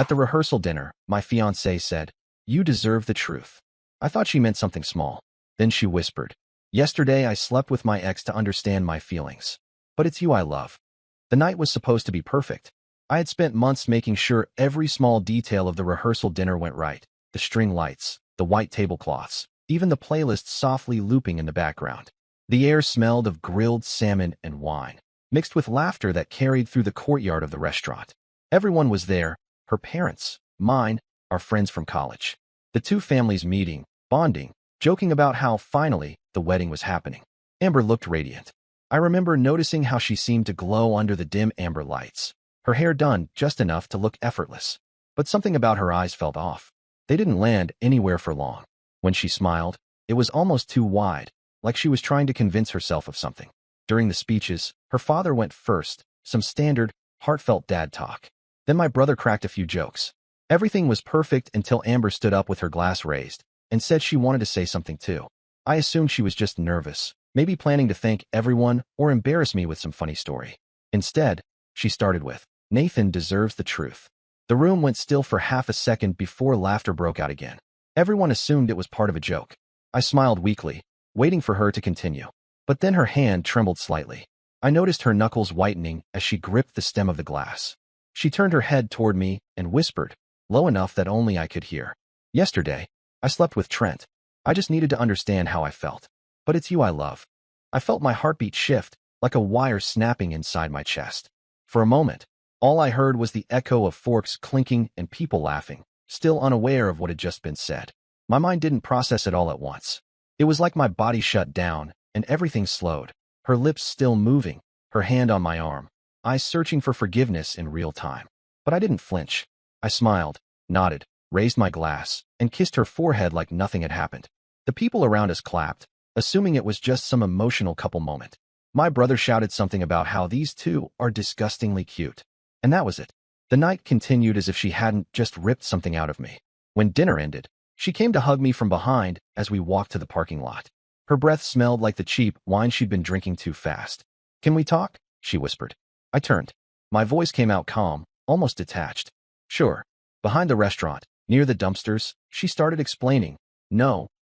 At the rehearsal dinner, my fiancée said, "You deserve the truth." I thought she meant something small. Then she whispered, "Yesterday I slept with my ex to understand my feelings. But it's you I love." The night was supposed to be perfect. I had spent months making sure every small detail of the rehearsal dinner went right. The string lights, the white tablecloths, even the playlist softly looping in the background. The air smelled of grilled salmon and wine, mixed with laughter that carried through the courtyard of the restaurant. Everyone was there, her parents, mine, our friends from college. The two families meeting, bonding, joking about how, finally, the wedding was happening. Amber looked radiant. I remember noticing how she seemed to glow under the dim amber lights, her hair done just enough to look effortless. But something about her eyes felt off. They didn't land anywhere for long. When she smiled, it was almost too wide, like she was trying to convince herself of something. During the speeches, her father went first, some standard, heartfelt dad talk. Then my brother cracked a few jokes. Everything was perfect until Amber stood up with her glass raised and said she wanted to say something too. I assumed she was just nervous, maybe planning to thank everyone or embarrass me with some funny story. Instead, she started with, "Nathan deserves the truth." The room went still for half a second before laughter broke out again. Everyone assumed it was part of a joke. I smiled weakly, waiting for her to continue. But then her hand trembled slightly. I noticed her knuckles whitening as she gripped the stem of the glass. She turned her head toward me and whispered, low enough that only I could hear, "Yesterday, I slept with Trent. I just needed to understand how I felt. But it's you I love." I felt my heartbeat shift, like a wire snapping inside my chest. For a moment, all I heard was the echo of forks clinking and people laughing, still unaware of what had just been said. My mind didn't process it all at once. It was like my body shut down and everything slowed, her lips still moving, her hand on my arm, eyes searching for forgiveness in real time. But I didn't flinch. I smiled, nodded, raised my glass, and kissed her forehead like nothing had happened. The people around us clapped, assuming it was just some emotional couple moment. My brother shouted something about how these two are disgustingly cute. And that was it. The night continued as if she hadn't just ripped something out of me. When dinner ended, she came to hug me from behind as we walked to the parking lot. Her breath smelled like the cheap wine she'd been drinking too fast. "Can we talk?" she whispered. I turned. My voice came out calm, almost detached. "Sure." Behind the restaurant, near the dumpsters, she started explaining,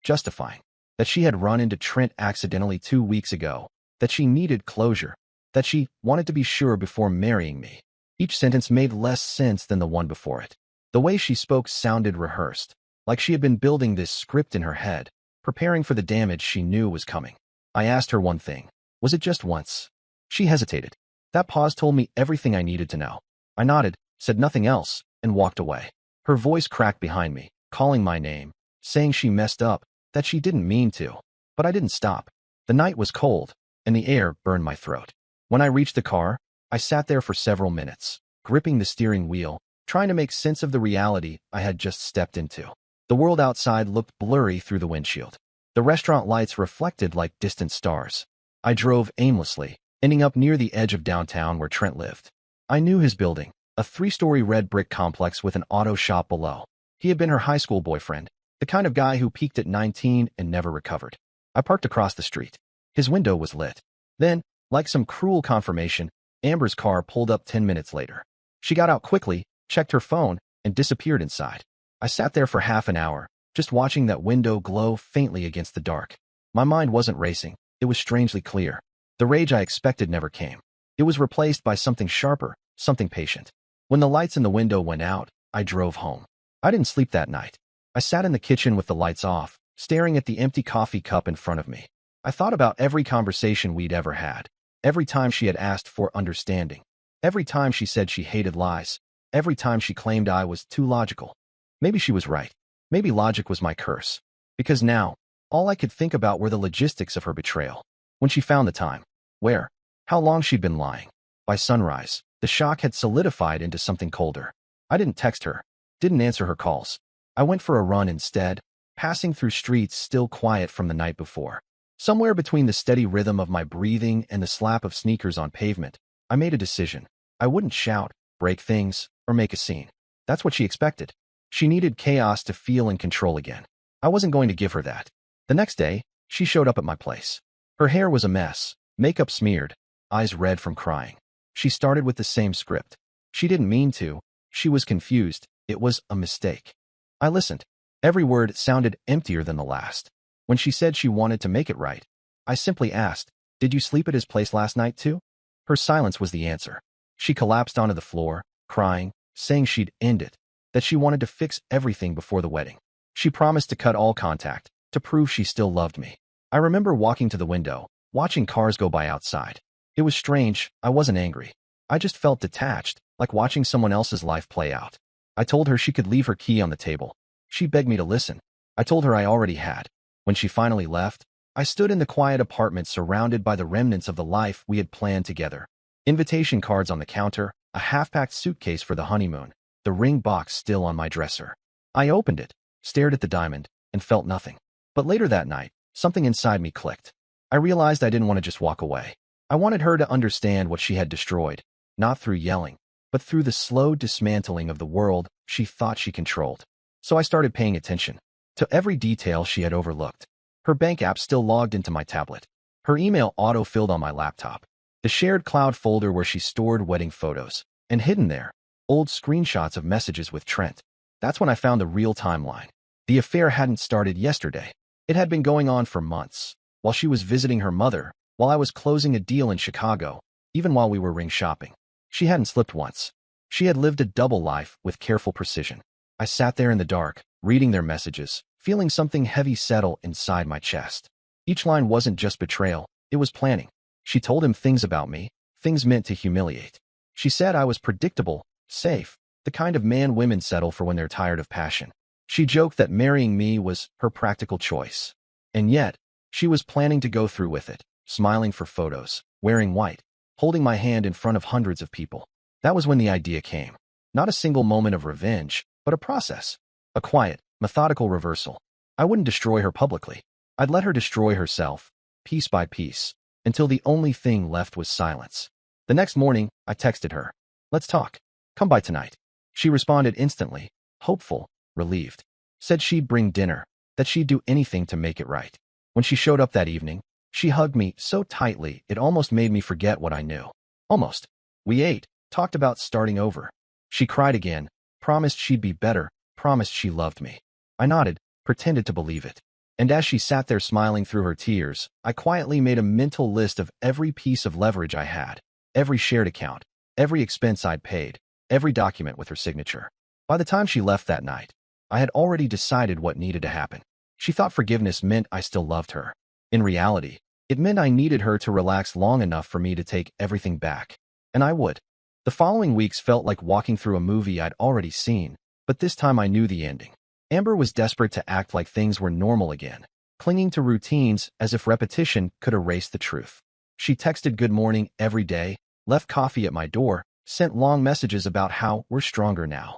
justifying, that she had run into Trent accidentally 2 weeks ago, that she needed closure, that she wanted to be sure before marrying me. Each sentence made less sense than the one before it. The way she spoke sounded rehearsed, like she had been building this script in her head, preparing for the damage she knew was coming. I asked her one thing. Was it just once? She hesitated. That pause told me everything I needed to know. I nodded, said nothing else, and walked away. Her voice cracked behind me, calling my name, saying she messed up, that she didn't mean to. But I didn't stop. The night was cold, and the air burned my throat. When I reached the car, I sat there for several minutes, gripping the steering wheel, trying to make sense of the reality I had just stepped into. The world outside looked blurry through the windshield. The restaurant lights reflected like distant stars. I drove aimlessly, ending up near the edge of downtown where Trent lived. I knew his building, a 3-story red brick complex with an auto shop below. He had been her high school boyfriend, the kind of guy who peaked at 19 and never recovered. I parked across the street. His window was lit. Then, like some cruel confirmation, Amber's car pulled up 10 minutes later. She got out quickly, checked her phone, and disappeared inside. I sat there for half an hour, just watching that window glow faintly against the dark. My mind wasn't racing. It was strangely clear. The rage I expected never came. It was replaced by something sharper, something patient. When the lights in the window went out, I drove home. I didn't sleep that night. I sat in the kitchen with the lights off, staring at the empty coffee cup in front of me. I thought about every conversation we'd ever had, every time she had asked for understanding, every time she said she hated lies, every time she claimed I was too logical. Maybe she was right. Maybe logic was my curse. Because now, all I could think about were the logistics of her betrayal. When she found the time, where, how long she'd been lying. By sunrise, the shock had solidified into something colder. I didn't text her, didn't answer her calls. I went for a run instead, passing through streets still quiet from the night before. Somewhere between the steady rhythm of my breathing and the slap of sneakers on pavement, I made a decision. I wouldn't shout, break things, or make a scene. That's what she expected. She needed chaos to feel in control again. I wasn't going to give her that. The next day, she showed up at my place. Her hair was a mess, makeup smeared, eyes red from crying. She started with the same script. She didn't mean to. She was confused, It was a mistake. I listened. Every word sounded emptier than the last. When she said she wanted to make it right, I simply asked, "Did you sleep at his place last night too?" Her silence was the answer. She collapsed onto the floor, crying, saying she'd end it, that she wanted to fix everything before the wedding. She promised to cut all contact, to prove she still loved me. I remember walking to the window, watching cars go by outside. It was strange. I wasn't angry. I just felt detached, like watching someone else's life play out. I told her she could leave her key on the table. She begged me to listen. I told her I already had. When she finally left, I stood in the quiet apartment surrounded by the remnants of the life we had planned together. Invitation cards on the counter, a half-packed suitcase for the honeymoon, the ring box still on my dresser. I opened it, stared at the diamond, and felt nothing. But later that night, something inside me clicked. I realized I didn't want to just walk away. I wanted her to understand what she had destroyed, not through yelling, but through the slow dismantling of the world she thought she controlled. So I started paying attention to every detail she had overlooked. Her bank app still logged into my tablet. Her email auto-filled on my laptop. The shared cloud folder where she stored wedding photos. And hidden there, old screenshots of messages with Trent. That's when I found the real timeline. The affair hadn't started yesterday. It had been going on for months. While she was visiting her mother, while I was closing a deal in Chicago, even while we were ring shopping. She hadn't slipped once. She had lived a double life with careful precision. I sat there in the dark, reading their messages, feeling something heavy settle inside my chest. Each line wasn't just betrayal, it was planning. She told him things about me, things meant to humiliate. She said I was predictable, safe, the kind of man women settle for when they're tired of passion. She joked that marrying me was her practical choice. And yet, she was planning to go through with it, smiling for photos, wearing white, holding my hand in front of hundreds of people. That was when the idea came. Not a single moment of revenge, but a process. A quiet, methodical reversal. I wouldn't destroy her publicly. I'd let her destroy herself, piece by piece, until the only thing left was silence. The next morning, I texted her. "Let's talk. Come by tonight." She responded instantly, hopeful, relieved. Said she'd bring dinner, that she'd do anything to make it right. When she showed up that evening, she hugged me so tightly it almost made me forget what I knew. Almost. We ate, talked about starting over. She cried again, promised she'd be better, promised she loved me. I nodded, pretended to believe it. And as she sat there smiling through her tears, I quietly made a mental list of every piece of leverage I had, every shared account, every expense I'd paid, every document with her signature. By the time she left that night, I had already decided what needed to happen. She thought forgiveness meant I still loved her. In reality, it meant I needed her to relax long enough for me to take everything back. And I would. The following weeks felt like walking through a movie I'd already seen, but this time I knew the ending. Amber was desperate to act like things were normal again, clinging to routines as if repetition could erase the truth. She texted good morning every day, left coffee at my door, sent long messages about how we're stronger now.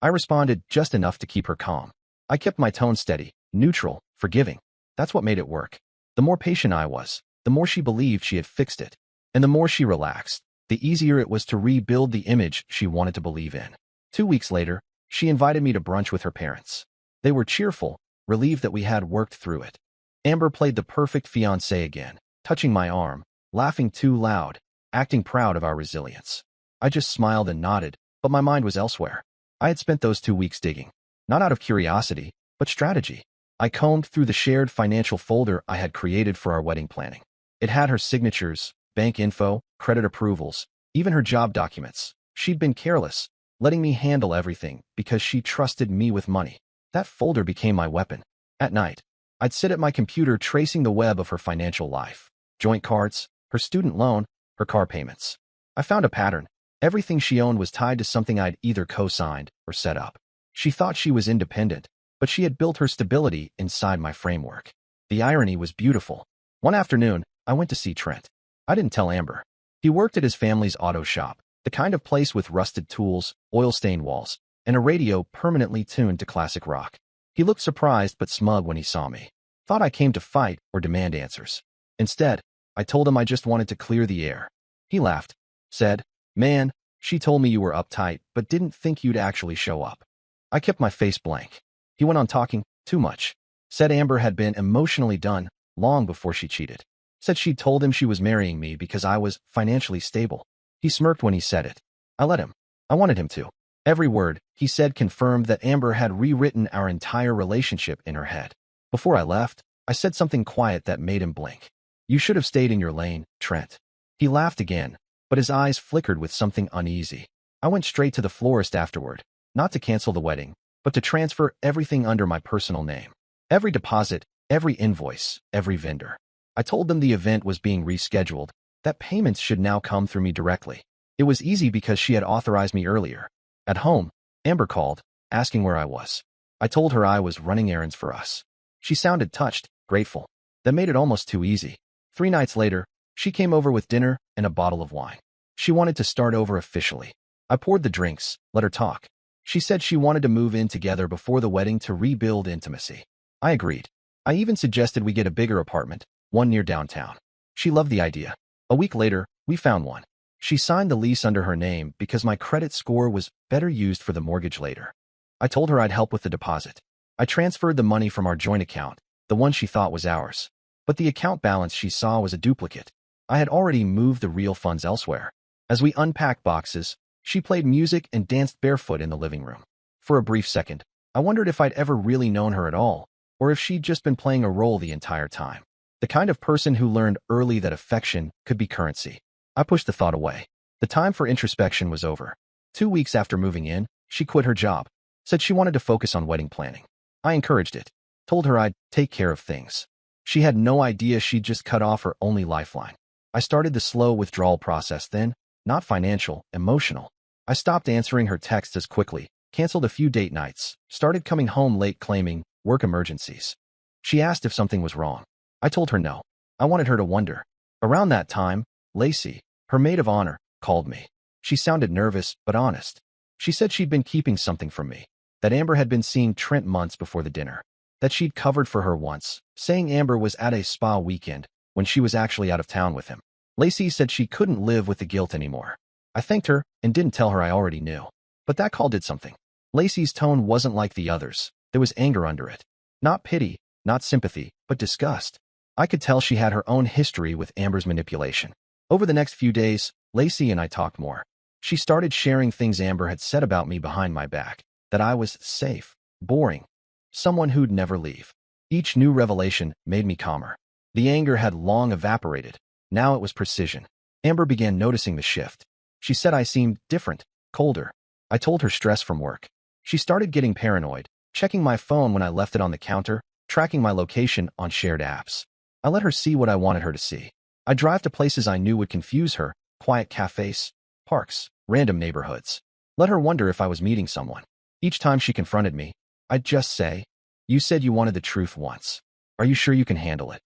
I responded just enough to keep her calm. I kept my tone steady, neutral, forgiving. That's what made it work. The more patient I was, the more she believed she had fixed it. And the more she relaxed, the easier it was to rebuild the image she wanted to believe in. 2 weeks later, she invited me to brunch with her parents. They were cheerful, relieved that we had worked through it. Amber played the perfect fiancé again, touching my arm, laughing too loud, acting proud of our resilience. I just smiled and nodded, but my mind was elsewhere. I had spent those 2 weeks digging, not out of curiosity, but strategy. I combed through the shared financial folder I had created for our wedding planning. It had her signatures, bank info, credit approvals, even her job documents. She'd been careless, letting me handle everything because she trusted me with money. That folder became my weapon. At night, I'd sit at my computer tracing the web of her financial life. Joint cards, her student loan, her car payments. I found a pattern. Everything she owned was tied to something I'd either co-signed or set up. She thought she was independent, but she had built her stability inside my framework. The irony was beautiful. One afternoon, I went to see Trent. I didn't tell Amber. He worked at his family's auto shop, the kind of place with rusted tools, oil-stained walls, and a radio permanently tuned to classic rock. He looked surprised but smug when he saw me. Thought I came to fight or demand answers. Instead, I told him I just wanted to clear the air. He laughed, said, "Man, she told me you were uptight, but didn't think you'd actually show up." I kept my face blank. He went on talking, too much. Said Amber had been emotionally done long before she cheated. Said she'd told him she was marrying me because I was financially stable. He smirked when he said it. I let him. I wanted him to. Every word he said confirmed that Amber had rewritten our entire relationship in her head. Before I left, I said something quiet that made him blink. "You should have stayed in your lane, Trent." He laughed again, but his eyes flickered with something uneasy. I went straight to the florist afterward, not to cancel the wedding, but to transfer everything under my personal name. Every deposit, every invoice, every vendor. I told them the event was being rescheduled, that payments should now come through me directly. It was easy because she had authorized me earlier. At home, Amber called, asking where I was. I told her I was running errands for us. She sounded touched, grateful. That made it almost too easy. 3 nights later, she came over with dinner and a bottle of wine. She wanted to start over officially. I poured the drinks, let her talk. She said she wanted to move in together before the wedding to rebuild intimacy. I agreed. I even suggested we get a bigger apartment, one near downtown. She loved the idea. A week later, we found one. She signed the lease under her name because my credit score was better used for the mortgage later. I told her I'd help with the deposit. I transferred the money from our joint account, the one she thought was ours. But the account balance she saw was a duplicate. I had already moved the real funds elsewhere. As we unpacked boxes, she played music and danced barefoot in the living room. For a brief second, I wondered if I'd ever really known her at all, or if she'd just been playing a role the entire time. The kind of person who learned early that affection could be currency. I pushed the thought away. The time for introspection was over. 2 weeks after moving in, she quit her job, said she wanted to focus on wedding planning. I encouraged it, told her I'd take care of things. She had no idea she'd just cut off her only lifeline. I started the slow withdrawal process then, not financial, emotional. I stopped answering her texts as quickly, canceled a few date nights, started coming home late claiming work emergencies. She asked if something was wrong. I told her no. I wanted her to wonder. Around that time, Lacey, her maid of honor, called me. She sounded nervous, but honest. She said she'd been keeping something from me, that Amber had been seeing Trent months before the dinner, that she'd covered for her once, saying Amber was at a spa weekend when she was actually out of town with him. Lacey said she couldn't live with the guilt anymore. I thanked her and didn't tell her I already knew. But that call did something. Lacey's tone wasn't like the others. There was anger under it. Not pity, not sympathy, but disgust. I could tell she had her own history with Amber's manipulation. Over the next few days, Lacey and I talked more. She started sharing things Amber had said about me behind my back, that I was safe, boring, someone who'd never leave. Each new revelation made me calmer. The anger had long evaporated. Now it was precision. Amber began noticing the shift. She said I seemed different, colder. I told her stress from work. She started getting paranoid, checking my phone when I left it on the counter, tracking my location on shared apps. I let her see what I wanted her to see. I drive to places I knew would confuse her, quiet cafes, parks, random neighborhoods. Let her wonder if I was meeting someone. Each time she confronted me, I'd just say, "You said you wanted the truth once. Are you sure you can handle it?"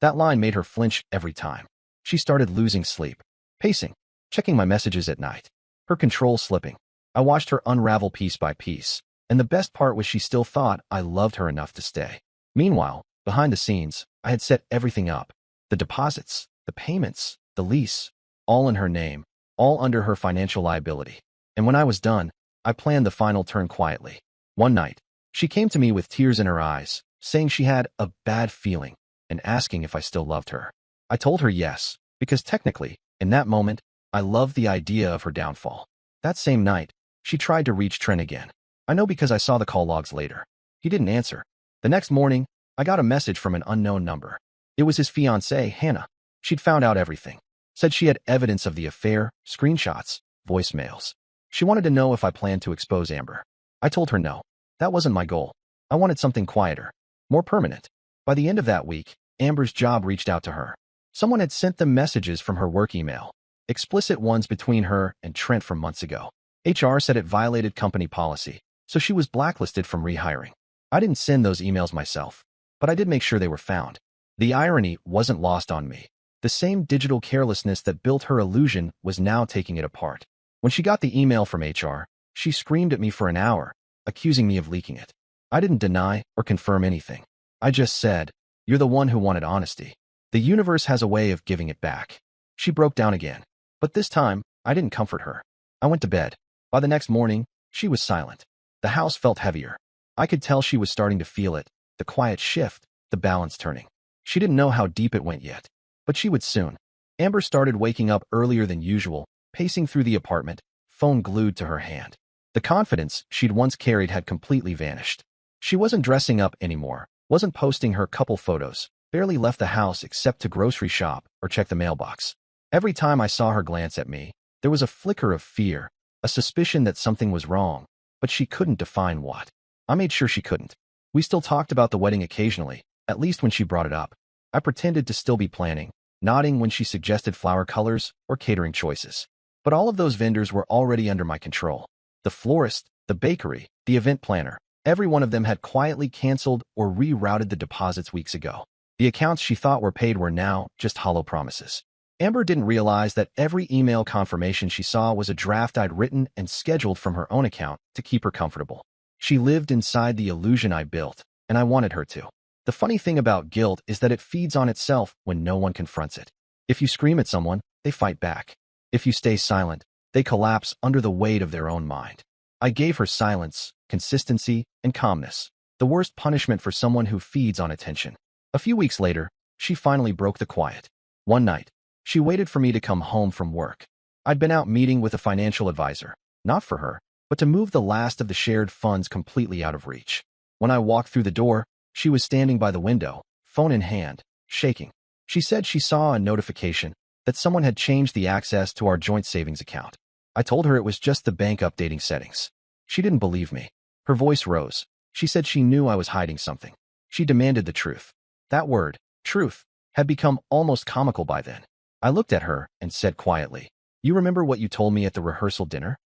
That line made her flinch every time. She started losing sleep, pacing, checking my messages at night, her control slipping. I watched her unravel piece by piece, and the best part was she still thought I loved her enough to stay. Meanwhile, behind the scenes, I had set everything up. The deposits, the payments, the lease, all in her name, all under her financial liability. And when I was done, I planned the final turn quietly. One night, she came to me with tears in her eyes, saying she had a bad feeling and asking if I still loved her. I told her yes, because technically, in that moment, I loved the idea of her downfall. That same night, she tried to reach Trent again. I know because I saw the call logs later. He didn't answer. The next morning, I got a message from an unknown number. It was his fiancée, Hannah. She'd found out everything. Said she had evidence of the affair, screenshots, voicemails. She wanted to know if I planned to expose Amber. I told her no. That wasn't my goal. I wanted something quieter, more permanent. By the end of that week, Amber's job reached out to her. Someone had sent them messages from her work email, explicit ones between her and Trent from months ago. HR said it violated company policy, so she was blacklisted from rehiring. I didn't send those emails myself, but I did make sure they were found. The irony wasn't lost on me. The same digital carelessness that built her illusion was now taking it apart. When she got the email from HR, she screamed at me for an hour, accusing me of leaking it. I didn't deny or confirm anything. I just said, "You're the one who wanted honesty. The universe has a way of giving it back." She broke down again. But this time, I didn't comfort her. I went to bed. By the next morning, she was silent. The house felt heavier. I could tell she was starting to feel it, the quiet shift, the balance turning. She didn't know how deep it went yet, but she would soon. Amber started waking up earlier than usual, pacing through the apartment, phone glued to her hand. The confidence she'd once carried had completely vanished. She wasn't dressing up anymore, wasn't posting her couple photos, barely left the house except to grocery shop or check the mailbox. Every time I saw her glance at me, there was a flicker of fear, a suspicion that something was wrong, but she couldn't define what. I made sure she couldn't. We still talked about the wedding occasionally, at least when she brought it up. I pretended to still be planning, nodding when she suggested flower colors or catering choices. But all of those vendors were already under my control. The florist, the bakery, the event planner, every one of them had quietly canceled or rerouted the deposits weeks ago. The accounts she thought were paid were now just hollow promises. Amber didn't realize that every email confirmation she saw was a draft I'd written and scheduled from her own account to keep her comfortable. She lived inside the illusion I built, and I wanted her to. The funny thing about guilt is that it feeds on itself when no one confronts it. If you scream at someone, they fight back. If you stay silent, they collapse under the weight of their own mind. I gave her silence, consistency, and calmness, the worst punishment for someone who feeds on attention. A few weeks later, she finally broke the quiet. One night, she waited for me to come home from work. I'd been out meeting with a financial advisor, not for her, but to move the last of the shared funds completely out of reach. When I walked through the door, she was standing by the window, phone in hand, shaking. She said she saw a notification that someone had changed the access to our joint savings account. I told her it was just the bank updating settings. She didn't believe me. Her voice rose. She said she knew I was hiding something. She demanded the truth. That word, truth, had become almost comical by then. I looked at her and said quietly, "You remember what you told me at the rehearsal dinner?"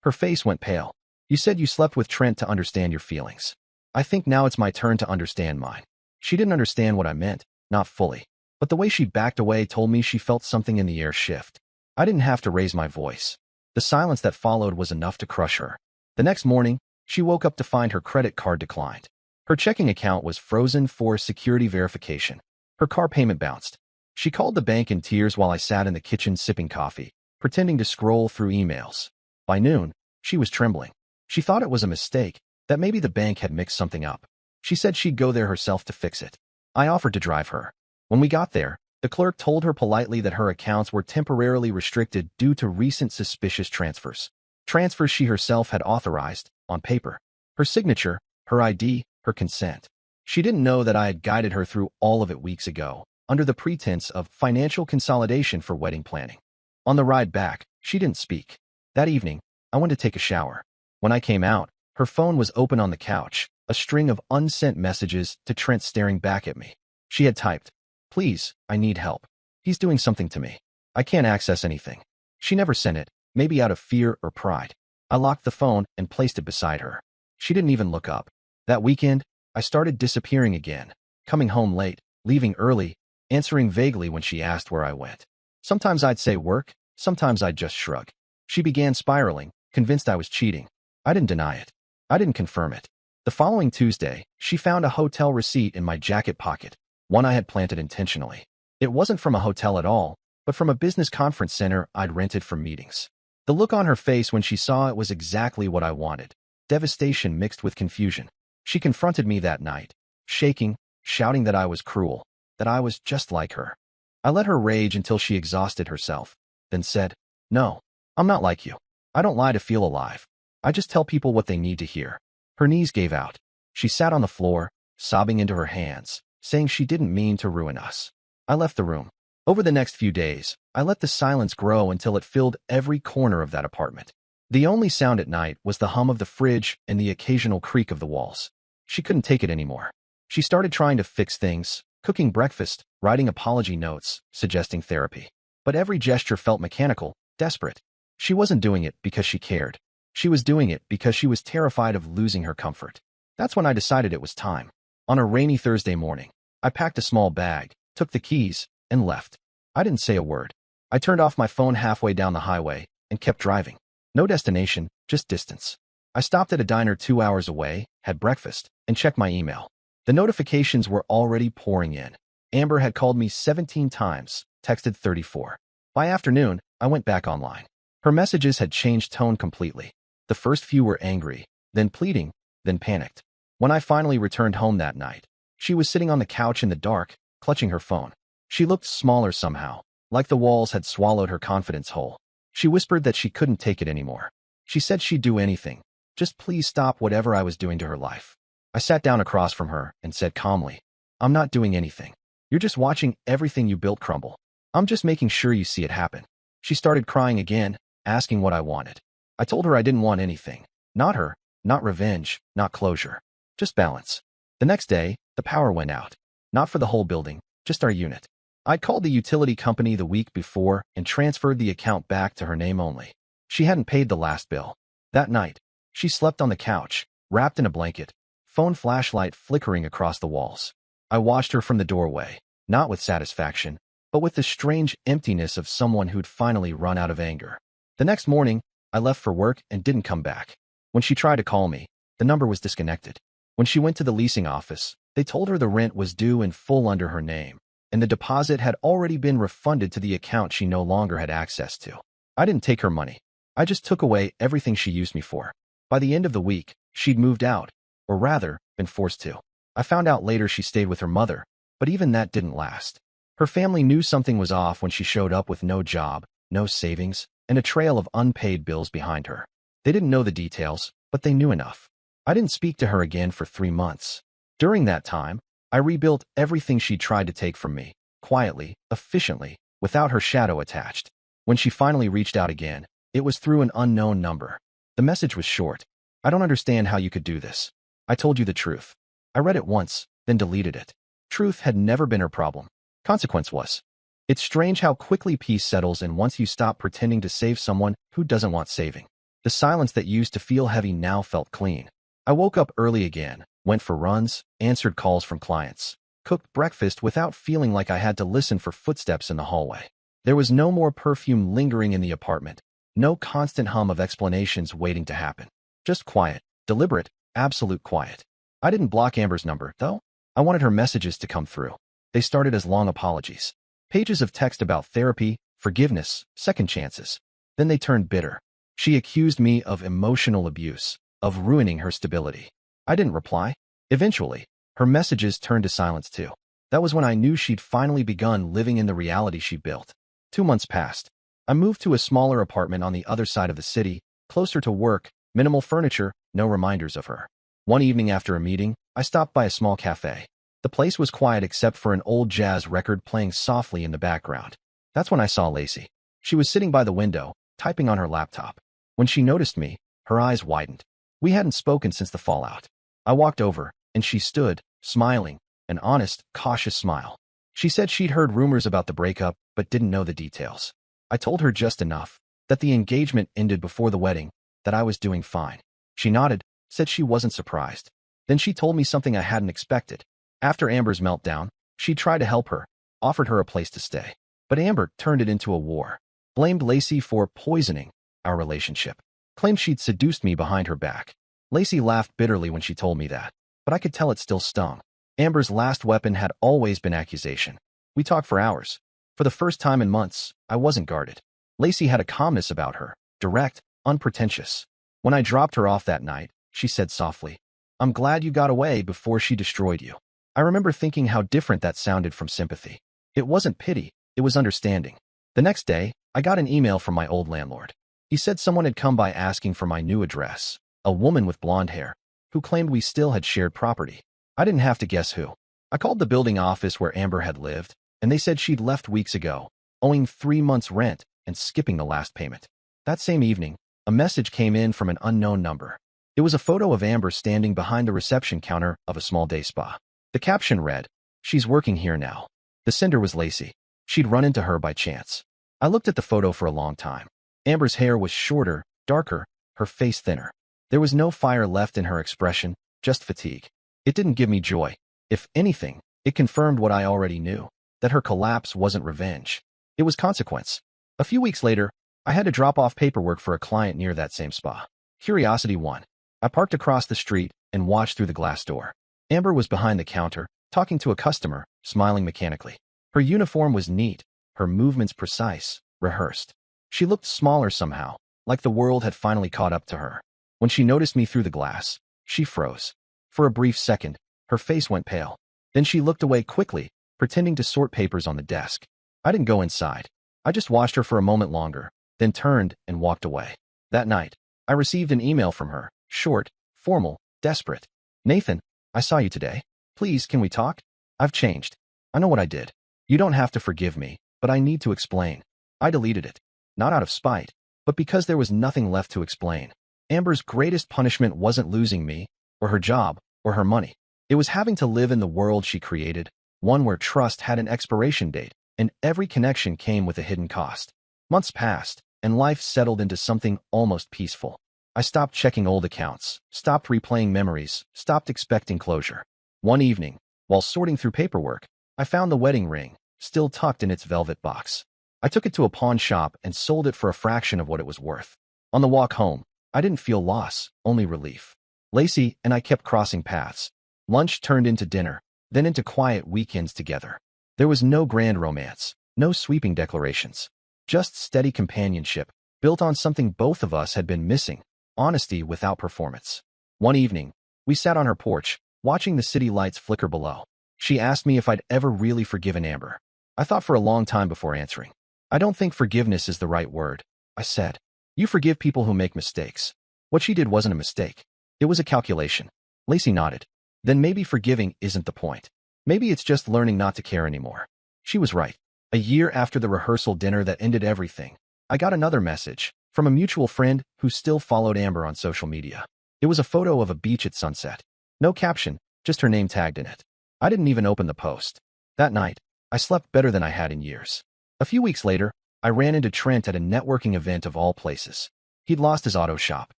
Her face went pale. "You said you slept with Trent to understand your feelings. I think now it's my turn to understand mine." She didn't understand what I meant, not fully. But the way she backed away told me she felt something in the air shift. I didn't have to raise my voice. The silence that followed was enough to crush her. The next morning, she woke up to find her credit card declined. Her checking account was frozen for security verification. Her car payment bounced. She called the bank in tears while I sat in the kitchen sipping coffee, pretending to scroll through emails. By noon, she was trembling. She thought it was a mistake, that maybe the bank had mixed something up. She said she'd go there herself to fix it. I offered to drive her. When we got there, the clerk told her politely that her accounts were temporarily restricted due to recent suspicious transfers. Transfers she herself had authorized, on paper. Her signature, her ID, her consent. She didn't know that I had guided her through all of it weeks ago, under the pretense of financial consolidation for wedding planning. On the ride back, she didn't speak. That evening, I went to take a shower. When I came out, her phone was open on the couch, a string of unsent messages to Trent staring back at me. She had typed, "Please, I need help. He's doing something to me. I can't access anything." She never sent it, maybe out of fear or pride. I locked the phone and placed it beside her. She didn't even look up. That weekend, I started disappearing again, coming home late, leaving early, answering vaguely when she asked where I went. Sometimes I'd say work, sometimes I'd just shrug. She began spiraling, convinced I was cheating. I didn't deny it. I didn't confirm it. The following Tuesday, she found a hotel receipt in my jacket pocket, one I had planted intentionally. It wasn't from a hotel at all, but from a business conference center I'd rented for meetings. The look on her face when she saw it was exactly what I wanted. Devastation mixed with confusion. She confronted me that night, shaking, shouting that I was cruel, that I was just like her. I let her rage until she exhausted herself, then said, "No, I'm not like you. I don't lie to feel alive. I just tell people what they need to hear." Her knees gave out. She sat on the floor, sobbing into her hands, saying she didn't mean to ruin us. I left the room. Over the next few days, I let the silence grow until it filled every corner of that apartment. The only sound at night was the hum of the fridge and the occasional creak of the walls. She couldn't take it anymore. She started trying to fix things, cooking breakfast, writing apology notes, suggesting therapy. But every gesture felt mechanical, desperate. She wasn't doing it because she cared. She was doing it because she was terrified of losing her comfort. That's when I decided it was time. On a rainy Thursday morning, I packed a small bag, took the keys, and left. I didn't say a word. I turned off my phone halfway down the highway and kept driving. No destination, just distance. I stopped at a diner 2 hours away, had breakfast, and checked my email. The notifications were already pouring in. Amber had called me 17 times, texted 34. By afternoon, I went back online. Her messages had changed tone completely. The first few were angry, then pleading, then panicked. When I finally returned home that night, she was sitting on the couch in the dark, clutching her phone. She looked smaller somehow, like the walls had swallowed her confidence whole. She whispered that she couldn't take it anymore. She said she'd do anything, Just please stop whatever I was doing to her life. I sat down across from her and said calmly, I'm not doing anything. You're just watching everything you built crumble. I'm just making sure you see it happen. She started crying again, asking what I wanted. I told her I didn't want anything. Not her, not revenge, not closure. Just balance. The next day, the power went out. Not for the whole building, just our unit. I'd called the utility company the week before and transferred the account back to her name only. She hadn't paid the last bill. That night, she slept on the couch, wrapped in a blanket, phone flashlight flickering across the walls. I watched her from the doorway, not with satisfaction, but with the strange emptiness of someone who'd finally run out of anger. The next morning, I left for work and didn't come back. When she tried to call me, the number was disconnected. When she went to the leasing office, they told her the rent was due in full under her name, and the deposit had already been refunded to the account she no longer had access to. I didn't take her money. I just took away everything she used me for. By the end of the week, she'd moved out, or rather, been forced to. I found out later she stayed with her mother, but even that didn't last. Her family knew something was off when she showed up with no job, no savings, and a trail of unpaid bills behind her. They didn't know the details, but they knew enough. I didn't speak to her again for 3 months. During that time, I rebuilt everything she'd tried to take from me, quietly, efficiently, without her shadow attached. When she finally reached out again, it was through an unknown number. The message was short. I don't understand how you could do this. I told you the truth. I read it once, then deleted it. Truth had never been her problem. Consequence was. It's strange how quickly peace settles in once you stop pretending to save someone who doesn't want saving. The silence that used to feel heavy now felt clean. I woke up early again, went for runs, answered calls from clients, cooked breakfast without feeling like I had to listen for footsteps in the hallway. There was no more perfume lingering in the apartment, no constant hum of explanations waiting to happen. Just quiet, deliberate, absolute quiet. I didn't block Amber's number, though. I wanted her messages to come through. They started as long apologies. Pages of text about therapy, forgiveness, second chances. Then they turned bitter. She accused me of emotional abuse, of ruining her stability. I didn't reply. Eventually, her messages turned to silence too. That was when I knew she'd finally begun living in the reality she built. 2 months passed. I moved to a smaller apartment on the other side of the city, closer to work, minimal furniture, no reminders of her. One evening after a meeting, I stopped by a small cafe. The place was quiet except for an old jazz record playing softly in the background. That's when I saw Lacey. She was sitting by the window, typing on her laptop. When she noticed me, her eyes widened. We hadn't spoken since the fallout. I walked over, and she stood, smiling, an honest, cautious smile. She said she'd heard rumors about the breakup, but didn't know the details. I told her just enough, that the engagement ended before the wedding, that I was doing fine. She nodded, said she wasn't surprised. Then she told me something I hadn't expected. After Amber's meltdown, she tried to help her, offered her a place to stay. But Amber turned it into a war. Blamed Lacey for poisoning our relationship. Claimed she'd seduced me behind her back. Lacey laughed bitterly when she told me that, but I could tell it still stung. Amber's last weapon had always been accusation. We talked for hours. For the first time in months, I wasn't guarded. Lacey had a calmness about her, direct, unpretentious. When I dropped her off that night, she said softly, I'm glad you got away before she destroyed you. I remember thinking how different that sounded from sympathy. It wasn't pity, it was understanding. The next day, I got an email from my old landlord. He said someone had come by asking for my new address, a woman with blonde hair, who claimed we still had shared property. I didn't have to guess who. I called the building office where Amber had lived, and they said she'd left weeks ago, owing 3 months' rent and skipping the last payment. That same evening, a message came in from an unknown number. It was a photo of Amber standing behind the reception counter of a small day spa. The caption read, She's working here now. The sender was Lacey. She'd run into her by chance. I looked at the photo for a long time. Amber's hair was shorter, darker, her face thinner. There was no fire left in her expression, just fatigue. It didn't give me joy. If anything, it confirmed what I already knew, that her collapse wasn't revenge. It was consequence. A few weeks later, I had to drop off paperwork for a client near that same spa. Curiosity won. I parked across the street and watched through the glass door. Amber was behind the counter, talking to a customer, smiling mechanically. Her uniform was neat, her movements precise, rehearsed. She looked smaller somehow, like the world had finally caught up to her. When she noticed me through the glass, she froze. For a brief second, her face went pale. Then she looked away quickly, pretending to sort papers on the desk. I didn't go inside. I just watched her for a moment longer, then turned and walked away. That night, I received an email from her, Short, formal, desperate. Nathan, I saw you today. Please, can we talk? I've changed. I know what I did. You don't have to forgive me, but I need to explain. I deleted it. Not out of spite, but because there was nothing left to explain. Amber's greatest punishment wasn't losing me, or her job, or her money. It was having to live in the world she created, one where trust had an expiration date, and every connection came with a hidden cost. Months passed, and life settled into something almost peaceful. I stopped checking old accounts, stopped replaying memories, stopped expecting closure. One evening, while sorting through paperwork, I found the wedding ring, still tucked in its velvet box. I took it to a pawn shop and sold it for a fraction of what it was worth. On the walk home, I didn't feel loss, only relief. Lacey and I kept crossing paths. Lunch turned into dinner, then into quiet weekends together. There was no grand romance, no sweeping declarations, just steady companionship, built on something both of us had been missing, honesty without performance. One evening, we sat on her porch, watching the city lights flicker below. She asked me if I'd ever really forgiven Amber. I thought for a long time before answering. I don't think forgiveness is the right word, I said. You forgive people who make mistakes. What she did wasn't a mistake. It was a calculation. Lacey nodded. Then maybe forgiving isn't the point. Maybe it's just learning not to care anymore. She was right. A year after the rehearsal dinner that ended everything, I got another message from a mutual friend who still followed Amber on social media. It was a photo of a beach at sunset. No caption, just her name tagged in it. I didn't even open the post. That night, I slept better than I had in years. A few weeks later, I ran into Trent at a networking event of all places. He'd lost his auto shop.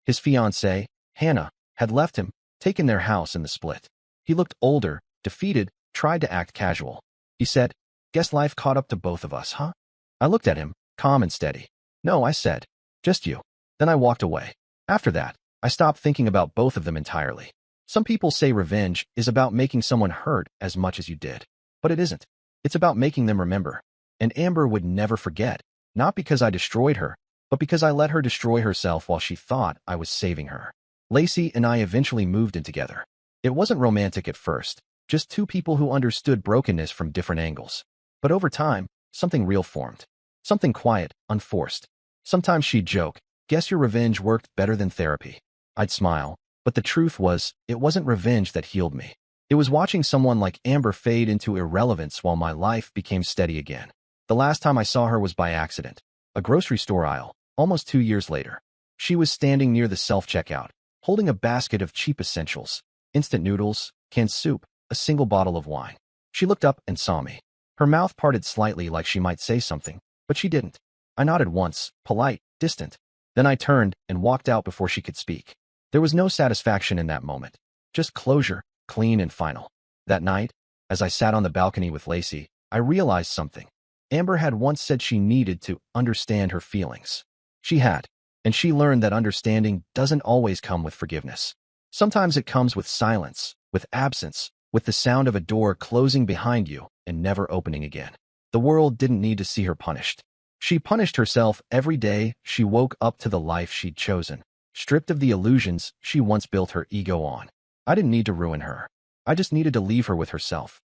His fiancée, Hannah, had left him, taken their house in the split. He looked older, defeated, tried to act casual. He said, "Guess life caught up to both of us, huh?" I looked at him, calm and steady. "No," I said. "Just you." Then I walked away. After that, I stopped thinking about both of them entirely. Some people say revenge is about making someone hurt as much as you did. But it isn't. It's about making them remember. And Amber would never forget, not because I destroyed her, but because I let her destroy herself while she thought I was saving her. Lacey and I eventually moved in together. It wasn't romantic at first, just two people who understood brokenness from different angles. But over time, something real formed. Something quiet, unforced. Sometimes she'd joke, "Guess your revenge worked better than therapy." I'd smile, but the truth was, it wasn't revenge that healed me. It was watching someone like Amber fade into irrelevance while my life became steady again. The last time I saw her was by accident. A grocery store aisle, almost 2 years later. She was standing near the self-checkout, holding a basket of cheap essentials, instant noodles, canned soup, a single bottle of wine. She looked up and saw me. Her mouth parted slightly like she might say something, but she didn't. I nodded once, polite, distant. Then I turned and walked out before she could speak. There was no satisfaction in that moment. Just closure, clean and final. That night, as I sat on the balcony with Lacey, I realized something. Amber had once said she needed to understand her feelings. She had, and she learned that understanding doesn't always come with forgiveness. Sometimes it comes with silence, with absence, with the sound of a door closing behind you and never opening again. The world didn't need to see her punished. She punished herself every day she woke up to the life she'd chosen, stripped of the illusions she once built her ego on. I didn't need to ruin her. I just needed to leave her with herself.